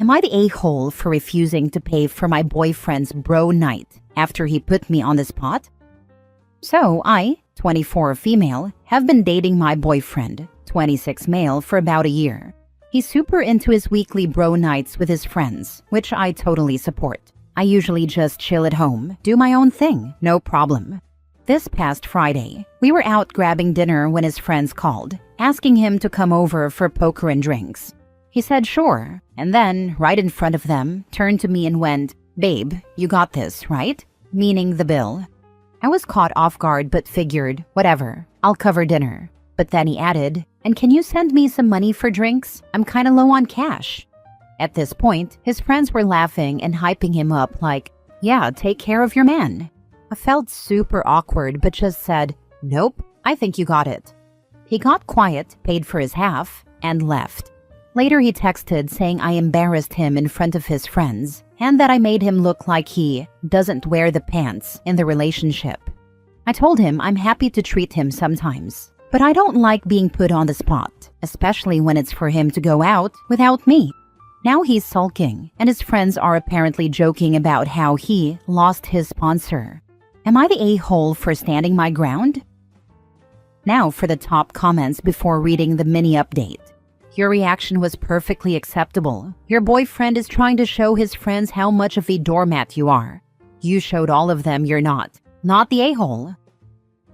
Am I the a-hole for refusing to pay for my boyfriend's bro night after he put me on the spot? So I, 24 female, have been dating my boyfriend, 26 male, for about a year. He's super into his weekly bro nights with his friends, which I totally support. I usually just chill at home, do my own thing, no problem. This past Friday, we were out grabbing dinner when his friends called, asking him to come over for poker and drinks. He said sure, and then, right in front of them, turned to me and went, "Babe, you got this, right?" Meaning the bill. I was caught off guard but figured, whatever, I'll cover dinner. But then he added, "And can you send me some money for drinks? I'm kinda low on cash." At this point, his friends were laughing and hyping him up like, "Yeah, take care of your man." I felt super awkward but just said, "Nope, I think you got it." He got quiet, paid for his half, and left. Later he texted saying I embarrassed him in front of his friends and that I made him look like he doesn't wear the pants in the relationship. I told him I'm happy to treat him sometimes, but I don't like being put on the spot, especially when it's for him to go out without me. Now he's sulking, and his friends are apparently joking about how he lost his sponsor. Am I the a-hole for standing my ground? Now for the top comments before reading the mini update. Your reaction was perfectly acceptable. Your boyfriend is trying to show his friends how much of a doormat you are. You showed all of them you're not the a-hole.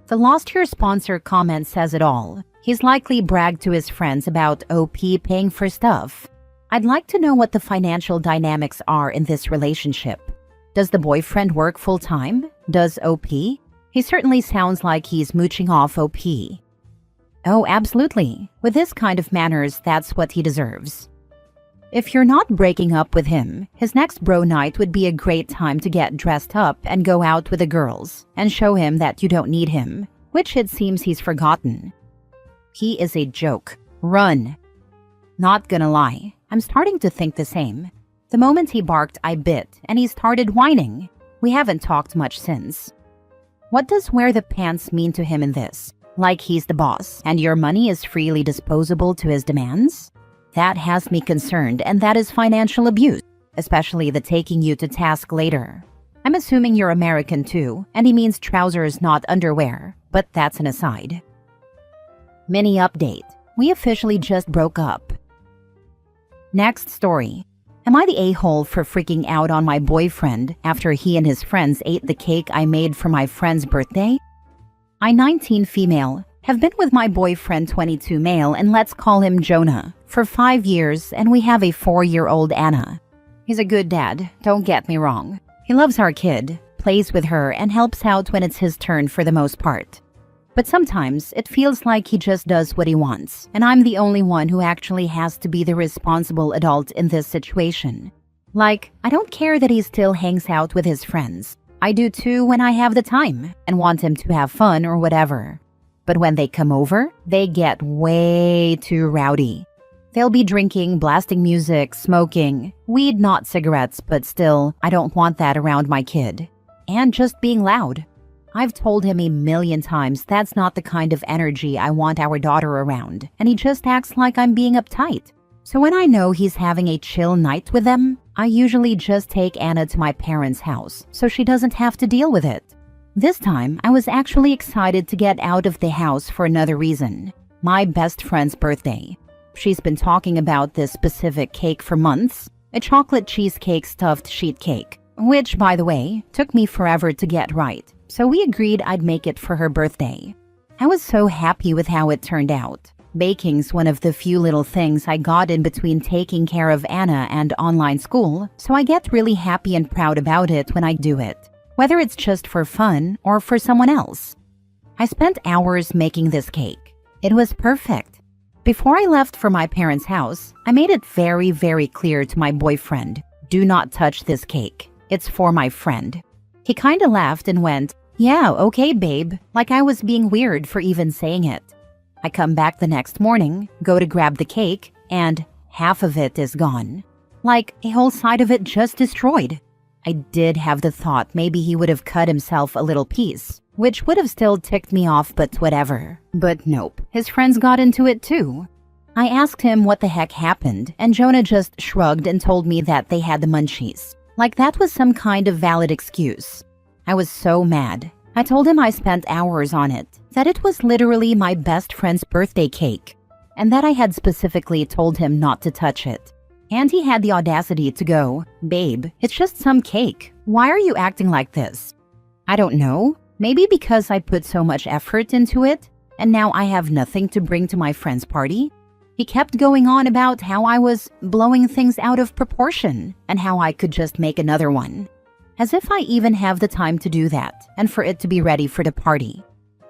The lost your sponsor comment says it all. He's likely bragged to his friends about OP paying for stuff. I'd like to know what the financial dynamics are in this relationship. Does the boyfriend work full-time? Does OP? He certainly sounds like he's mooching off OP. Oh, absolutely. With this kind of manners, that's what he deserves. If you're not breaking up with him, his next bro night would be a great time to get dressed up and go out with the girls and show him that you don't need him, which it seems he's forgotten. He is a joke. Run. Not gonna lie, I'm starting to think the same. The moment he barked, I bit, and he started whining. We haven't talked much since. What does wear the pants mean to him in this? Like he's the boss, and your money is freely disposable to his demands? That has me concerned, and that is financial abuse, especially the taking you to task later. I'm assuming you're American too, and he means trousers, not underwear, but that's an aside. Mini update. We officially just broke up. Next story. Am I the a-hole for freaking out on my boyfriend after he and his friends ate the cake I made for my friend's birthday? I, 19 female, have been with my boyfriend, 22 male, and let's call him Jonah, for 5 years, and we have a 4-year-old Anna. He's a good dad, don't get me wrong. He loves our kid, plays with her, and helps out when it's his turn for the most part. But sometimes it feels like he just does what he wants, and I'm the only one who actually has to be the responsible adult in this situation. Like, I don't care that he still hangs out with his friends. I do too when I have the time and want him to have fun or whatever. But when they come over, they get way too rowdy. They'll be drinking, blasting music, smoking, weed, not cigarettes, but still, I don't want that around my kid. And just being loud. I've told him a million times that's not the kind of energy I want our daughter around, and he just acts like I'm being uptight. So when I know he's having a chill night with them, I usually just take Anna to my parents' house so she doesn't have to deal with it. This time, I was actually excited to get out of the house for another reason. My best friend's birthday. She's been talking about this specific cake for months, a chocolate cheesecake stuffed sheet cake, which, by the way, took me forever to get right. So we agreed I'd make it for her birthday. I was so happy with how it turned out. Baking's one of the few little things I got in between taking care of Anna and online school, so I get really happy and proud about it when I do it, whether it's just for fun or for someone else. I spent hours making this cake. It was perfect. Before I left for my parents' house, I made it very, very clear to my boyfriend, do not touch this cake. It's for my friend. He kinda laughed and went, yeah, okay, babe, like I was being weird for even saying it. I come back the next morning, go to grab the cake, and half of it is gone. Like a whole side of it just destroyed. I did have the thought maybe he would have cut himself a little piece, which would have still ticked me off, but whatever. But nope, his friends got into it too. I asked him what the heck happened, and Jonah just shrugged and told me that they had the munchies. Like that was some kind of valid excuse. I was so mad. I told him I spent hours on it, that it was literally my best friend's birthday cake, and that I had specifically told him not to touch it. And he had the audacity to go, "Babe, it's just some cake. Why are you acting like this?" I don't know. Maybe because I put so much effort into it, and now I have nothing to bring to my friend's party. He kept going on about how I was blowing things out of proportion and how I could just make another one. As if I even have the time to do that and for it to be ready for the party.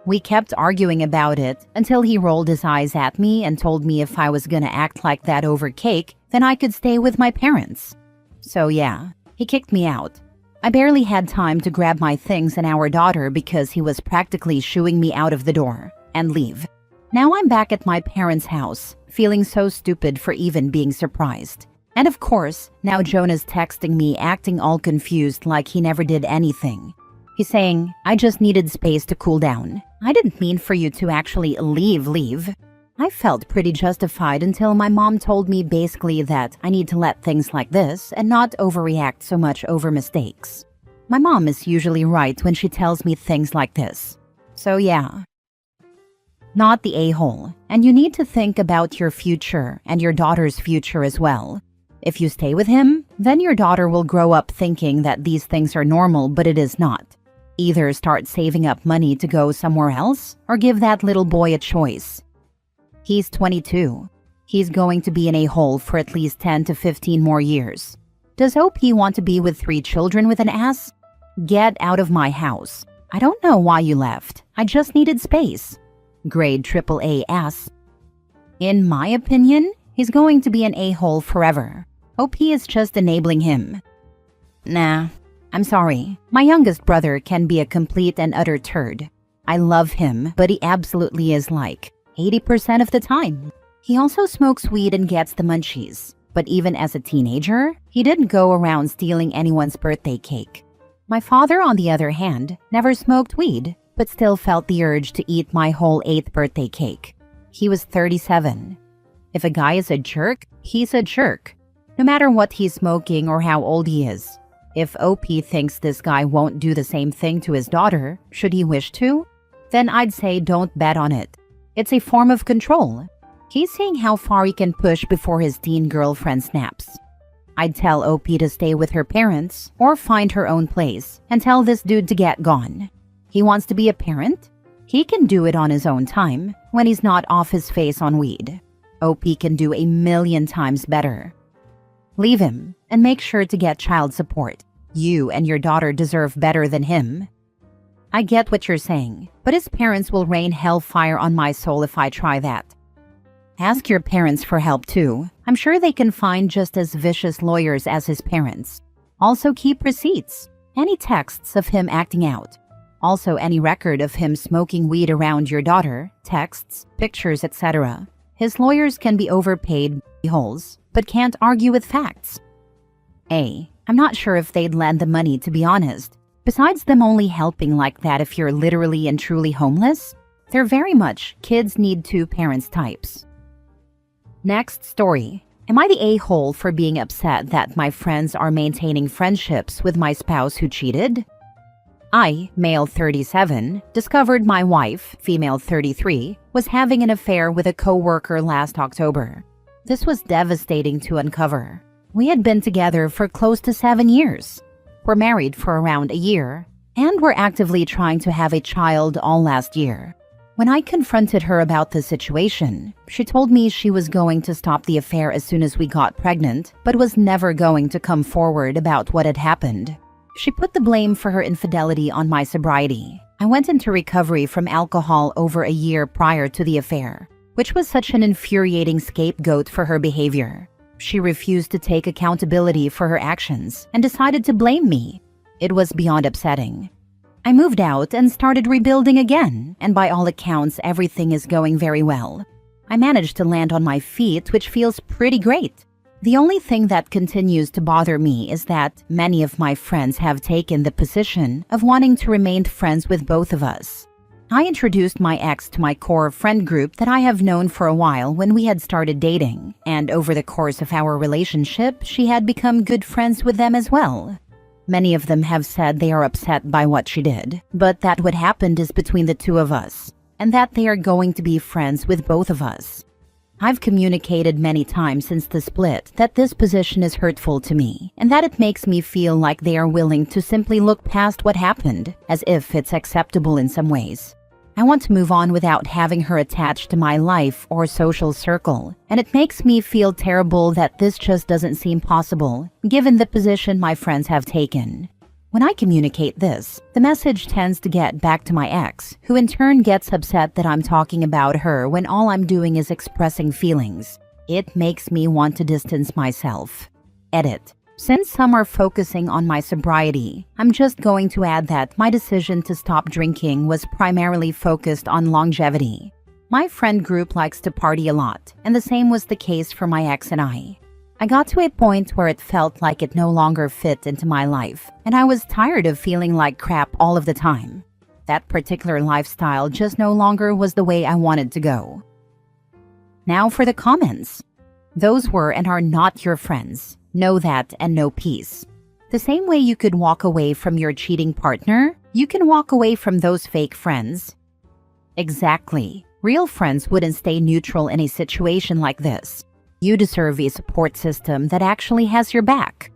We kept arguing about it until he rolled his eyes at me and told me if I was gonna act like that over cake, then I could stay with my parents. So yeah, he kicked me out. I barely had time to grab my things and our daughter because he was practically shooing me out of the door and leave. Now I'm back at my parents' house, feeling so stupid for even being surprised. And of course, now Jonah's texting me acting all confused like he never did anything. He's saying, "I just needed space to cool down. I didn't mean for you to actually leave." I felt pretty justified until my mom told me basically that I need to let things like this and not overreact so much over mistakes. My mom is usually right when she tells me things like this. So yeah. Not the a-hole, and you need to think about your future and your daughter's future as well. If you stay with him, then your daughter will grow up thinking that these things are normal, but it is not. Either start saving up money to go somewhere else, or give that little boy a choice. He's 22. He's going to be an a-hole for at least 10 to 15 more years. Does OP want to be with 3 children with an ass? Get out of my house. I don't know why you left. I just needed space. Grade AAA ass. In my opinion, he's going to be an a-hole forever. OP is just enabling him. Nah, I'm sorry. My youngest brother can be a complete and utter turd. I love him, but he absolutely is like 80% of the time. He also smokes weed and gets the munchies. But even as a teenager, he didn't go around stealing anyone's birthday cake. My father, on the other hand, never smoked weed, but still felt the urge to eat my whole 8th birthday cake. He was 37. If a guy is a jerk, he's a jerk. No matter what he's smoking or how old he is. If OP thinks this guy won't do the same thing to his daughter, should he wish to, then I'd say don't bet on it. It's a form of control. He's seeing how far he can push before his teen girlfriend snaps. I'd tell OP to stay with her parents or find her own place and tell this dude to get gone. He wants to be a parent? He can do it on his own time when he's not off his face on weed. OP can do a million times better. Leave him and make sure to get child support. You and your daughter deserve better than him. I get what you're saying, but his parents will rain hellfire on my soul if I try that. Ask your parents for help too. I'm sure they can find just as vicious lawyers as his parents. Also keep receipts, any texts of him acting out. Also any record of him smoking weed around your daughter, texts, pictures, etc. His lawyers can be overpaid holes, but can't argue with facts. I'm not sure if they'd lend the money, to be honest. Besides them only helping like that if you're literally and truly homeless, they're very much kids need 2 parents types. Next story. Am I the a-hole for being upset that my friends are maintaining friendships with my spouse who cheated? I, male 37, discovered my wife, female 33, was having an affair with a co-worker last October. This was devastating to uncover. We had been together for close to 7 years. We're married for around a year, and we're actively trying to have a child all last year. When I confronted her about the situation, she told me she was going to stop the affair as soon as we got pregnant, but was never going to come forward about what had happened. She put the blame for her infidelity on my sobriety. I went into recovery from alcohol over a year prior to the affair, which was such an infuriating scapegoat for her behavior. She refused to take accountability for her actions and decided to blame me. It was beyond upsetting. I moved out and started rebuilding again, and by all accounts, everything is going very well. I managed to land on my feet, which feels pretty great. The only thing that continues to bother me is that many of my friends have taken the position of wanting to remain friends with both of us. I introduced my ex to my core friend group that I have known for a while when we had started dating, and over the course of our relationship, she had become good friends with them as well. Many of them have said they are upset by what she did, but that what happened is between the two of us, and that they are going to be friends with both of us. I've communicated many times since the split that this position is hurtful to me, and that it makes me feel like they are willing to simply look past what happened, as if it's acceptable in some ways. I want to move on without having her attached to my life or social circle, and it makes me feel terrible that this just doesn't seem possible, given the position my friends have taken. When I communicate this, the message tends to get back to my ex, who in turn gets upset that I'm talking about her when all I'm doing is expressing feelings. It makes me want to distance myself. Edit. Since some are focusing on my sobriety, I'm just going to add that my decision to stop drinking was primarily focused on longevity. My friend group likes to party a lot, and the same was the case for my ex and I. I got to a point where it felt like it no longer fit into my life, and I was tired of feeling like crap all of the time. That particular lifestyle just no longer was the way I wanted to go. Now for the comments. Those were and are not your friends. Know that and know peace. The same way you could walk away from your cheating partner, you can walk away from those fake friends. Exactly. Real friends wouldn't stay neutral in a situation like this. You deserve a support system that actually has your back.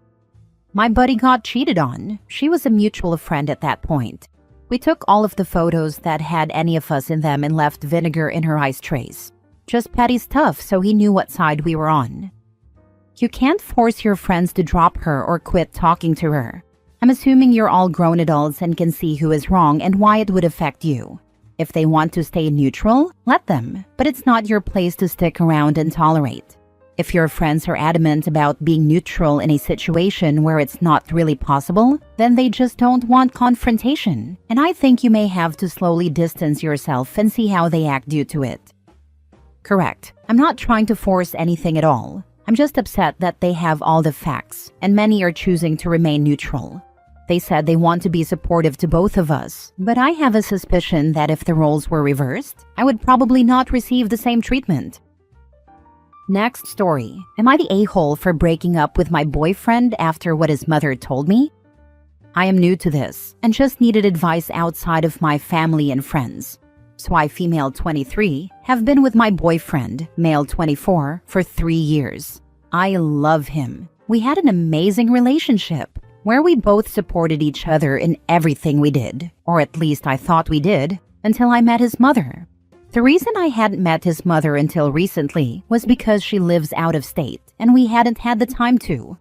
My buddy got cheated on. She was a mutual friend at that point. We took all of the photos that had any of us in them and left vinegar in her ice trays. Just petty stuff so he knew what side we were on. You can't force your friends to drop her or quit talking to her. I'm assuming you're all grown adults and can see who is wrong and why it would affect you. If they want to stay neutral, let them, but it's not your place to stick around and tolerate. If your friends are adamant about being neutral in a situation where it's not really possible, then they just don't want confrontation, and I think you may have to slowly distance yourself and see how they act due to it. Correct. I'm not trying to force anything at all. I'm just upset that they have all the facts, and many are choosing to remain neutral. They said they want to be supportive to both of us, but I have a suspicion that if the roles were reversed, I would probably not receive the same treatment. Next story. Am I the a-hole for breaking up with my boyfriend after what his mother told me? I am new to this, and just needed advice outside of my family and friends. So I, female 23, have been with my boyfriend, male 24, for 3 years. I love him. We had an amazing relationship, where we both supported each other in everything we did, or at least I thought we did, until I met his mother. The reason I hadn't met his mother until recently was because she lives out of state, and we hadn't had the time to.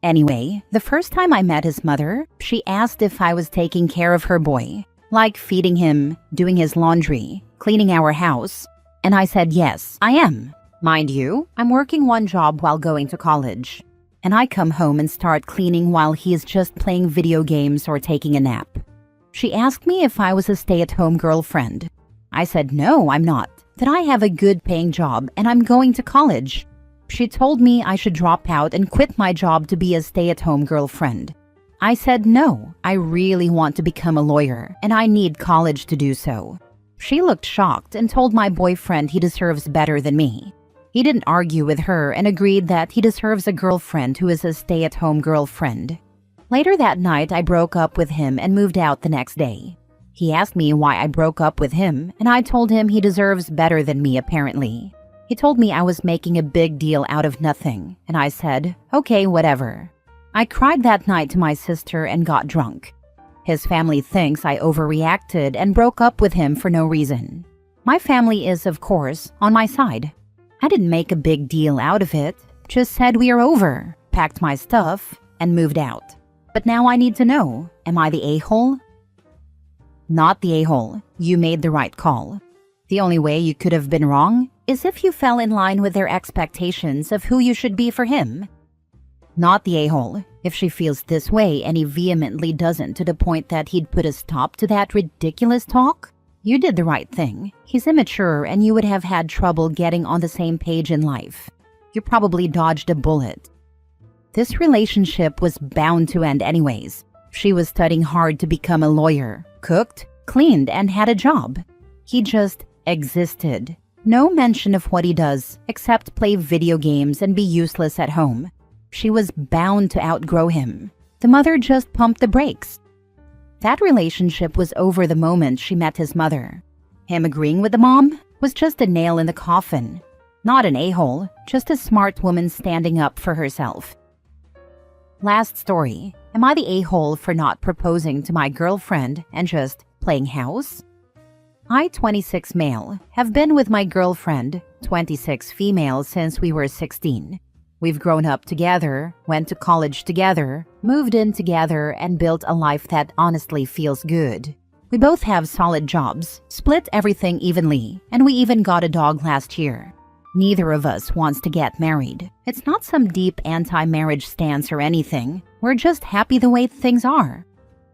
Anyway, the first time I met his mother, she asked if I was taking care of her boy. Like feeding him, doing his laundry, cleaning our house. And I said, yes, I am. Mind you, I'm working one job while going to college. And I come home and start cleaning while he is just playing video games or taking a nap. She asked me if I was a stay-at-home girlfriend. I said, no, I'm not. That I have a good paying job and I'm going to college. She told me I should drop out and quit my job to be a stay-at-home girlfriend. I said no, I really want to become a lawyer, and I need college to do so. She looked shocked and told my boyfriend he deserves better than me. He didn't argue with her and agreed that he deserves a girlfriend who is a stay-at-home girlfriend. Later that night, I broke up with him and moved out the next day. He asked me why I broke up with him, and I told him he deserves better than me apparently. He told me I was making a big deal out of nothing, and I said, okay, whatever. I cried that night to my sister and got drunk. His family thinks I overreacted and broke up with him for no reason. My family is, of course, on my side. I didn't make a big deal out of it, just said we are over, packed my stuff, and moved out. But now I need to know, am I the a-hole? Not the a-hole. You made the right call. The only way you could have been wrong is if you fell in line with their expectations of who you should be for him. Not the a-hole. If she feels this way and he vehemently doesn't to the point that he'd put a stop to that ridiculous talk, you did the right thing. He's immature and you would have had trouble getting on the same page in life. You probably dodged a bullet. This relationship was bound to end anyways. She was studying hard to become a lawyer, cooked, cleaned, and had a job. He just existed. No mention of what he does except play video games and be useless at home. She was bound to outgrow him. The mother just pumped the brakes. That relationship was over the moment she met his mother. Him agreeing with the mom was just a nail in the coffin. Not an a-hole, just a smart woman standing up for herself. Last story. Am I the a-hole for not proposing to my girlfriend and just playing house? I, 26 male, have been with my girlfriend, 26 female, since we were 16. We've grown up together, went to college together, moved in together, and built a life that honestly feels good. We both have solid jobs, split everything evenly, and we even got a dog last year. Neither of us wants to get married. It's not some deep anti-marriage stance or anything. We're just happy the way things are.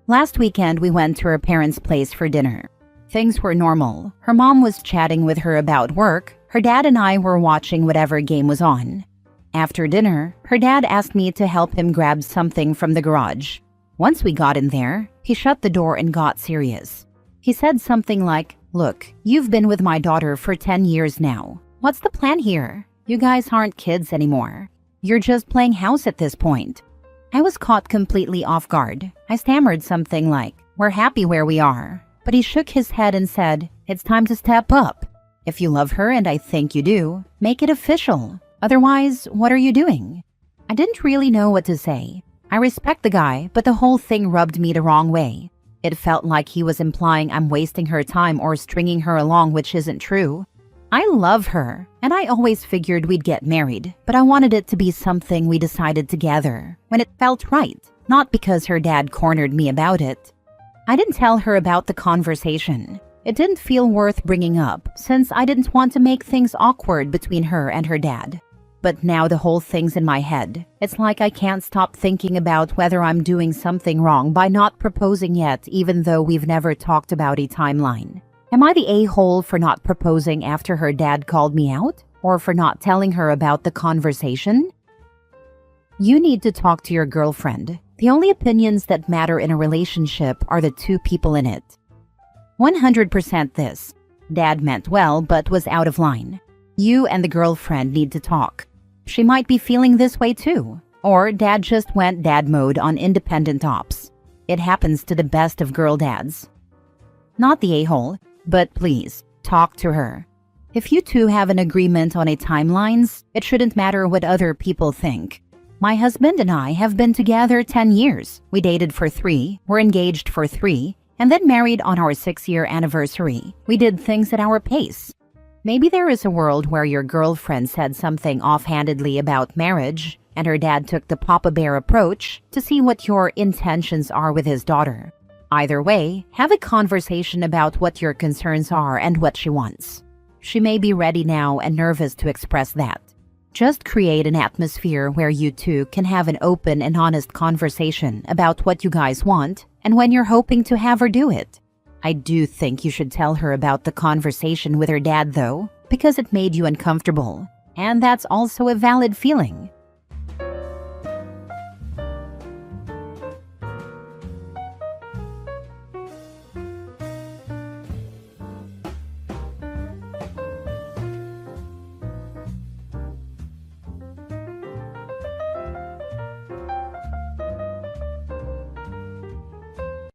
Last weekend, we went to her parents' place for dinner. Things were normal. Her mom was chatting with her about work. Her dad and I were watching whatever game was on. After dinner, her dad asked me to help him grab something from the garage. Once we got in there, he shut the door and got serious. He said something like, "Look, you've been with my daughter for 10 years now. What's the plan here? You guys aren't kids anymore. You're just playing house at this point." I was caught completely off guard. I stammered something like, "We're happy where we are." But he shook his head and said, "It's time to step up. If you love her, and I think you do, make it official. Otherwise, what are you doing?" I didn't really know what to say. I respect the guy, but the whole thing rubbed me the wrong way. It felt like he was implying I'm wasting her time or stringing her along, which isn't true. I love her, and I always figured we'd get married, but I wanted it to be something we decided together, when it felt right, not because her dad cornered me about it. I didn't tell her about the conversation. It didn't feel worth bringing up, since I didn't want to make things awkward between her and her dad. But now the whole thing's in my head. It's like I can't stop thinking about whether I'm doing something wrong by not proposing yet, even though we've never talked about a timeline. Am I the a-hole for not proposing after her dad called me out? Or for not telling her about the conversation? You need to talk to your girlfriend. The only opinions that matter in a relationship are the two people in it. 100% this. Dad meant well, but was out of line. You and the girlfriend need to talk. She might be feeling this way too. Or dad just went dad mode on independent ops. It happens to the best of girl dads. Not the a-hole, but please, talk to her. If you two have an agreement on a timelines, it shouldn't matter what other people think. My husband and I have been together 10 years. We dated for 3, were engaged for 3, and then married on our 6-year anniversary. We did things at our pace. Maybe there is a world where your girlfriend said something offhandedly about marriage, and her dad took the Papa Bear approach to see what your intentions are with his daughter. Either way, have a conversation about what your concerns are and what she wants. She may be ready now and nervous to express that. Just create an atmosphere where you two can have an open and honest conversation about what you guys want and when you're hoping to have her do it. I do think you should tell her about the conversation with her dad though, because it made you uncomfortable. And that's also a valid feeling.